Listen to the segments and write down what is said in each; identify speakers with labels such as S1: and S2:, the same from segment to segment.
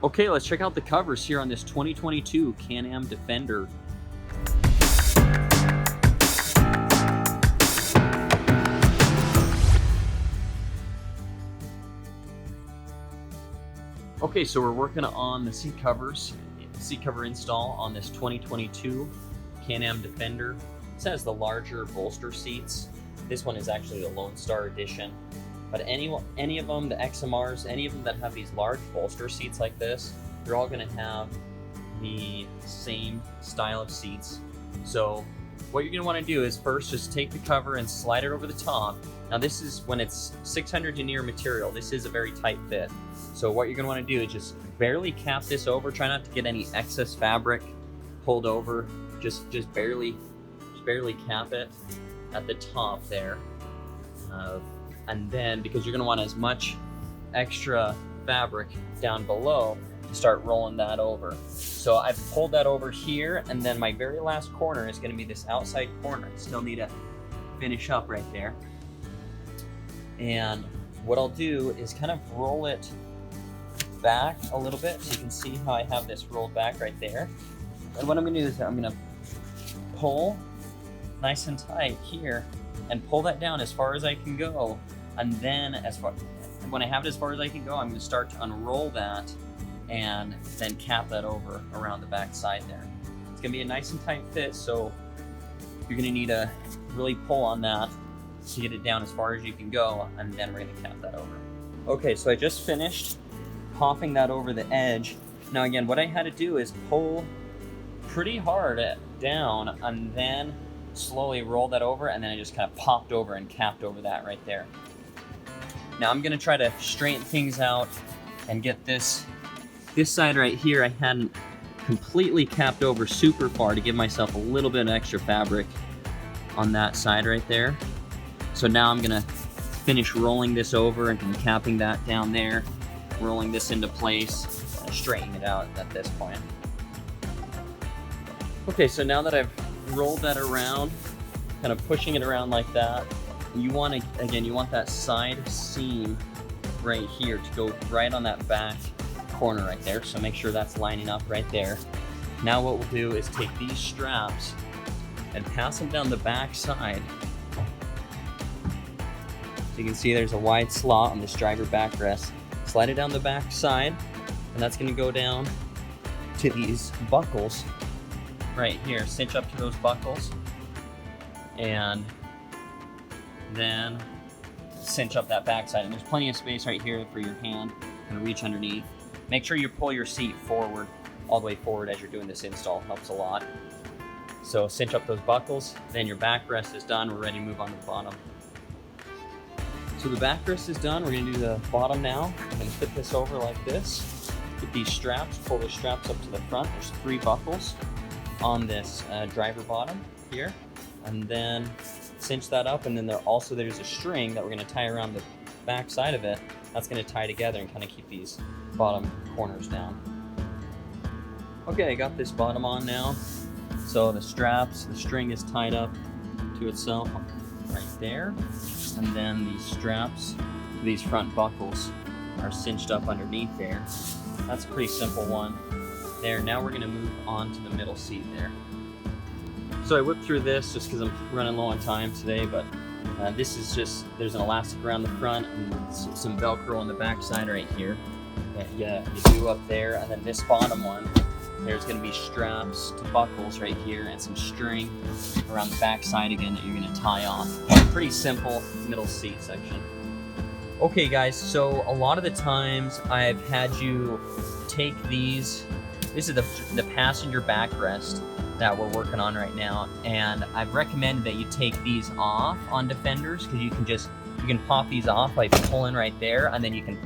S1: Okay, let's check out the covers here on this 2022 Can-Am Defender. Okay, so we're working on the seat cover install on this 2022 Can-Am Defender. This has the larger bolster seats. This one is actually the Lone Star Edition. But any of them, the XMRs, any of them that have these large bolster seats like this, they're all gonna have the same style of seats. So what you're gonna wanna do is first just take the cover and slide it over the top. Now this is when it's 600 denier material, this is a very tight fit. So what you're gonna wanna do is just barely cap this over. Try not to get any excess fabric pulled over. Just barely cap it at the top there. And then, because you're gonna want as much extra fabric down below, to start rolling that over. So I've pulled that over here, and then my very last corner is gonna be this outside corner. I still need to finish up right there. And what I'll do is kind of roll it back a little bit, so you can see how I have this rolled back right there. And what I'm gonna do is I'm gonna pull nice and tight here, and pull that down as far as I can go. And then when I have it as far as I can go, I'm gonna start to unroll that and then cap that over around the back side there. It's gonna be a nice and tight fit, so you're gonna need to really pull on that to get it down as far as you can go, and then we're gonna cap that over. Okay, so I just finished popping that over the edge. Now again, what I had to do is pull pretty hard down and then slowly roll that over, and then I just kind of popped over and capped over that right there. Now I'm gonna try to straighten things out and get this side right here. I hadn't completely capped over super far to give myself a little bit of extra fabric on that side right there. So now I'm gonna finish rolling this over and capping that down there, rolling this into place, and straightening it out at this point. Okay, so now that I've rolled that around, kind of pushing it around like that, you want that side seam right here to go right on that back corner right there. So make sure that's lining up right there. Now what we'll do is take these straps and pass them down the back side. So you can see there's a wide slot on this driver backrest. Slide it down the back side, and that's gonna go down to these buckles right here. Cinch up to those buckles, and then cinch up that backside. And there's plenty of space right here for your hand to reach underneath. Make sure you pull your seat forward, all the way forward as you're doing this install. Helps a lot. So cinch up those buckles, then your backrest is done. We're ready to move on to the bottom. So the backrest is done. We're gonna do the bottom now. I'm gonna flip this over like this. Get these straps, pull the straps up to the front. There's 3 buckles on this driver bottom here, and then cinch that up, and then there's a string that we're going to tie around the back side of it. That's going to tie together and kind of keep these bottom corners down. Okay, I got this bottom on now. So the string is tied up to itself right there, and then these straps, these front buckles are cinched up underneath there. That's a pretty simple one there. Now we're going to move on to the middle seat there. So I whipped through this just because I'm running low on time today, but this is just, there's an elastic around the front and some Velcro on the back side right here that you do up there. And then this bottom one, there's going to be straps to buckles right here and some string around the back side again that you're going to tie off. Pretty simple middle seat section. Okay guys, so a lot of the times I've had you take these, this is the passenger backrest that we're working on right now, and I've recommended that you take these off on Defenders, because you can pop these off by pulling right there, and then you can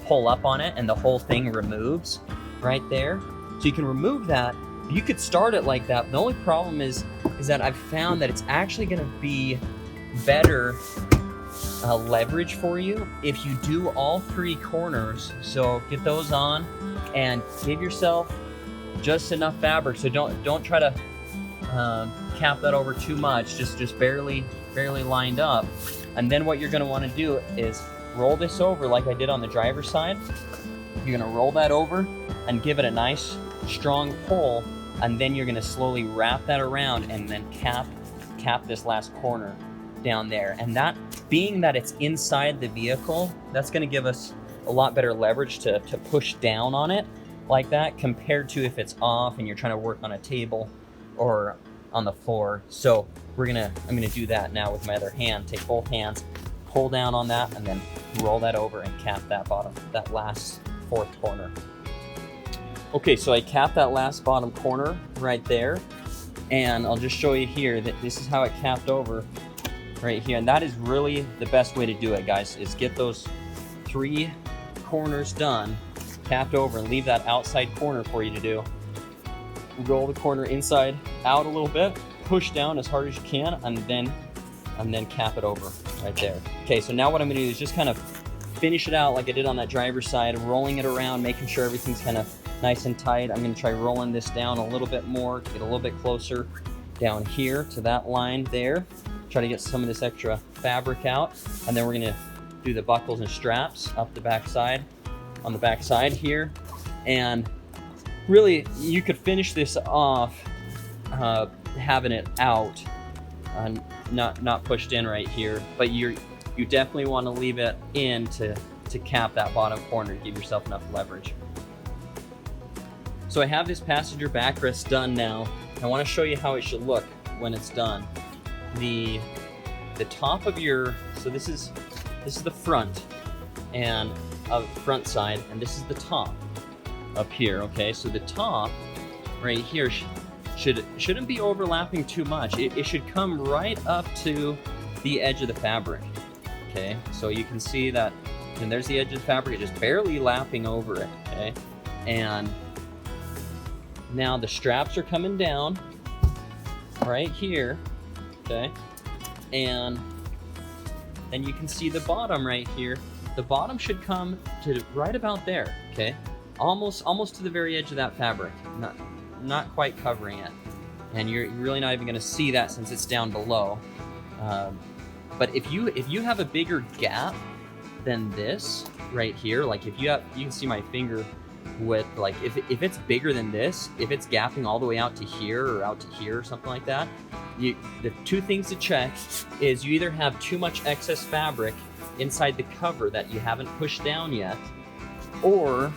S1: pull up on it and the whole thing removes right there. So you can remove that. You could start it like that. The only problem is that I've found that it's actually going to be better leverage for you if you do all 3 corners. So get those on and give yourself just enough fabric. So don't try to cap that over too much. Just barely lined up. And then what you're going to want to do is roll this over like I did on the driver's side. You're going to roll that over, and give it a nice strong pull, and then you're going to slowly wrap that around and then cap this last corner down there. And that, being that it's inside the vehicle, that's going to give us a lot better leverage to push down on it like that, compared to if it's off and you're trying to work on a table or on the floor. So I'm gonna do that now with my other hand. Take both hands, pull down on that, and then roll that over and cap that that last fourth corner. Okay, so I capped that last bottom corner right there, and I'll just show you here that this is how it capped over right here. And that is really the best way to do it, guys, is get those 3 corners done, capped over, and leave that outside corner for you to do. Roll the corner inside out a little bit, push down as hard as you can, and then cap it over right there. Okay, so now what I'm gonna do is just kind of finish it out like I did on that driver's side, rolling it around, making sure everything's kind of nice and tight. I'm gonna try rolling this down a little bit more to get a little bit closer down here to that line there. Try to get some of this extra fabric out, and then we're gonna do the buckles and straps up the back side, on the back side here. And really, you could finish this off having it out, not pushed in right here, but you definitely want to leave it in to cap that bottom corner to give yourself enough leverage. So I have this passenger backrest done now. I want to show you how it should look when it's done. The top of your, so this is the front and front side, and this is the top up here. Okay, so the top right here shouldn't be overlapping too much. It should come right up to the edge of the fabric. Okay, so you can see that, and there's the edge of the fabric, it's just barely lapping over it. Okay, and now the straps are coming down right here. Okay, and then you can see the bottom right here. The bottom should come to right about there. Okay, almost to the very edge of that fabric, not quite covering it, and you're really not even going to see that since it's down below. But if you have a bigger gap than this right here, like if you can see my finger width, like if it's bigger than this, if it's gapping all the way out to here or out to here or something like that, the 2 things to check is you either have too much excess fabric inside the cover that you haven't pushed down yet, or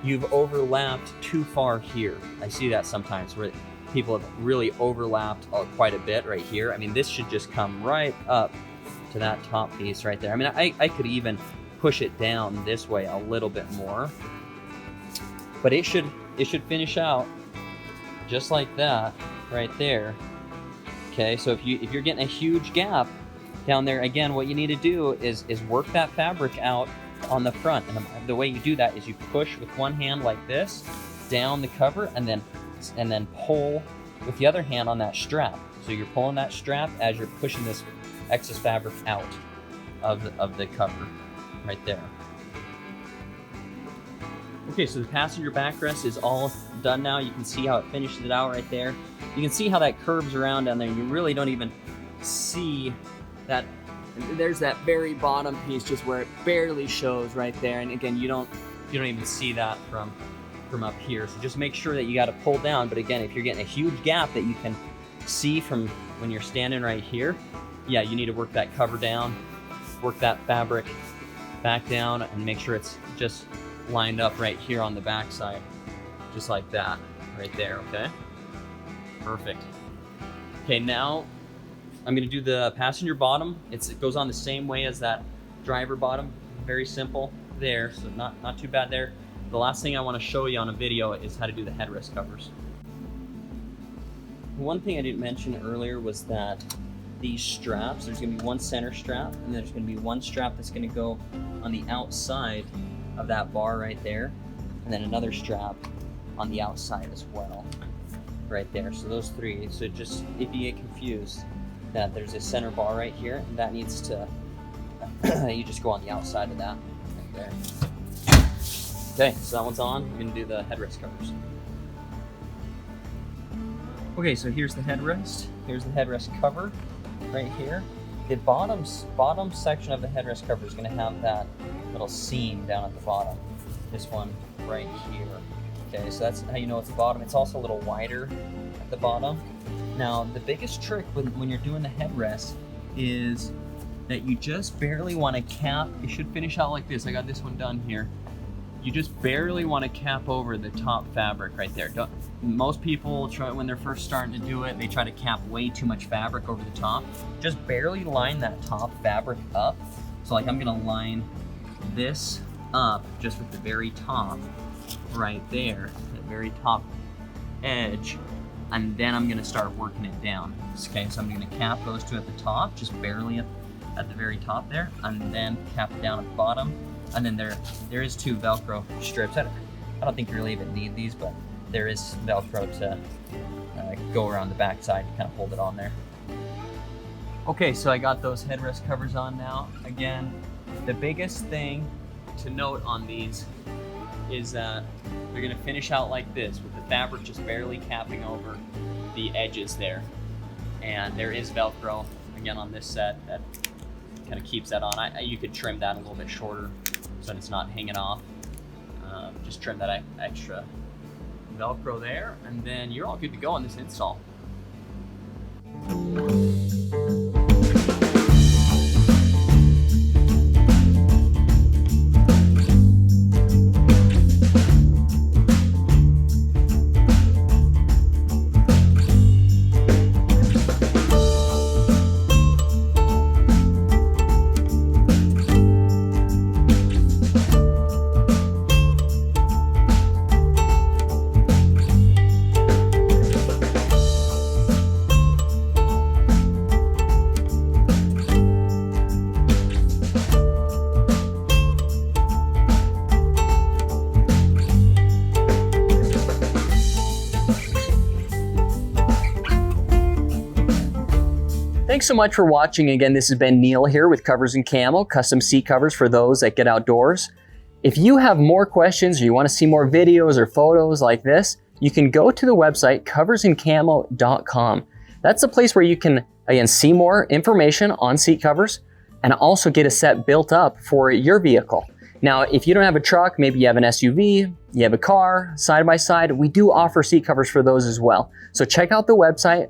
S1: you've overlapped too far here. I see that sometimes where people have really overlapped quite a bit right here. I mean, this should just come right up to that top piece right there. I mean, I could even push it down this way a little bit more, but it should finish out just like that right there. Okay, so if you're getting a huge gap down there, again, what you need to do is work that fabric out on the front, and the way you do that is you push with one hand like this down the cover, and then pull with the other hand on that strap. So you're pulling that strap as you're pushing this excess fabric out of the cover right there. Okay, so the passenger backrest is all done now. You can see how it finishes it out right there. You can see how that curves around down there. You really don't even see that. There's that very bottom piece just where it barely shows right there. And again, you don't even see that from up here. So just make sure that you got to pull down. But again, if you're getting a huge gap that you can see from when you're standing right here, yeah, you need to work that cover down, work that fabric back down, and make sure it's just lined up right here on the back side, just like that right there. Okay, perfect. Okay, now I'm going to do the passenger bottom. It goes on the same way as that driver bottom. Very simple there, so not too bad there. The last thing I want to show you on a video is how to do the headrest covers. One thing I didn't mention earlier was that these straps, there's going to be one center strap, and there's going to be one strap that's going to go on the outside of that bar right there, and then another strap on the outside as well right there. So those 3. So just, if you get confused, that there's a center bar right here, and that needs to you just go on the outside of that right there. Okay, so that one's on. I'm going to do the headrest covers. Okay, so here's the headrest. Here's the headrest cover right here. The bottom section of the headrest cover is going to have that little seam down at the bottom. This one right here. Okay, so that's how you know it's the bottom. It's also a little wider at the bottom. Now, the biggest trick when you're doing the headrest is that you just barely want to cap. It should finish out like this. I got this one done here. You just barely want to cap over the top fabric right there. Most people try, when they're first starting to do it, they try to cap way too much fabric over the top. Just barely line that top fabric up. So like I'm gonna line this up just with the very top right there, the very top edge, and then I'm gonna start working it down. Okay, so I'm gonna cap those two at the top, just barely at the very top there, and then cap it down at the bottom. And then there is 2 Velcro strips. I don't think you really even need these, but there is Velcro to go around the back side to kind of hold it on there. Okay, so I got those headrest covers on now. Again, the biggest thing to note on these is that they're gonna finish out like this, with the fabric just barely capping over the edges there. And there is Velcro, again, on this set that kind of keeps that on. You could trim that a little bit shorter so that it's not hanging off. Just trim that extra Velcro there, and then you're all good to go on this install. Thanks so much for watching. Again, this has been Neil here with Covers Camo, custom seat covers for those that get outdoors. If you have more questions or you want to see more videos or photos like this, you can go to the website coversandcamo.com. That's the place where you can, again, see more information on seat covers and also get a set built up for your vehicle. Now, if you don't have a truck, maybe you have an SUV, you have a car, side-by-side, we do offer seat covers for those as well. So check out the website,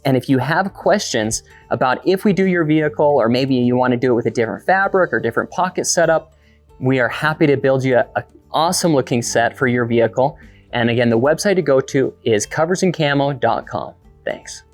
S1: and if you have questions about if we do your vehicle, or maybe you want to do it with a different fabric or different pocket setup, we are happy to build you an awesome looking set for your vehicle. And again, the website to go to is coversandcamo.com. Thanks.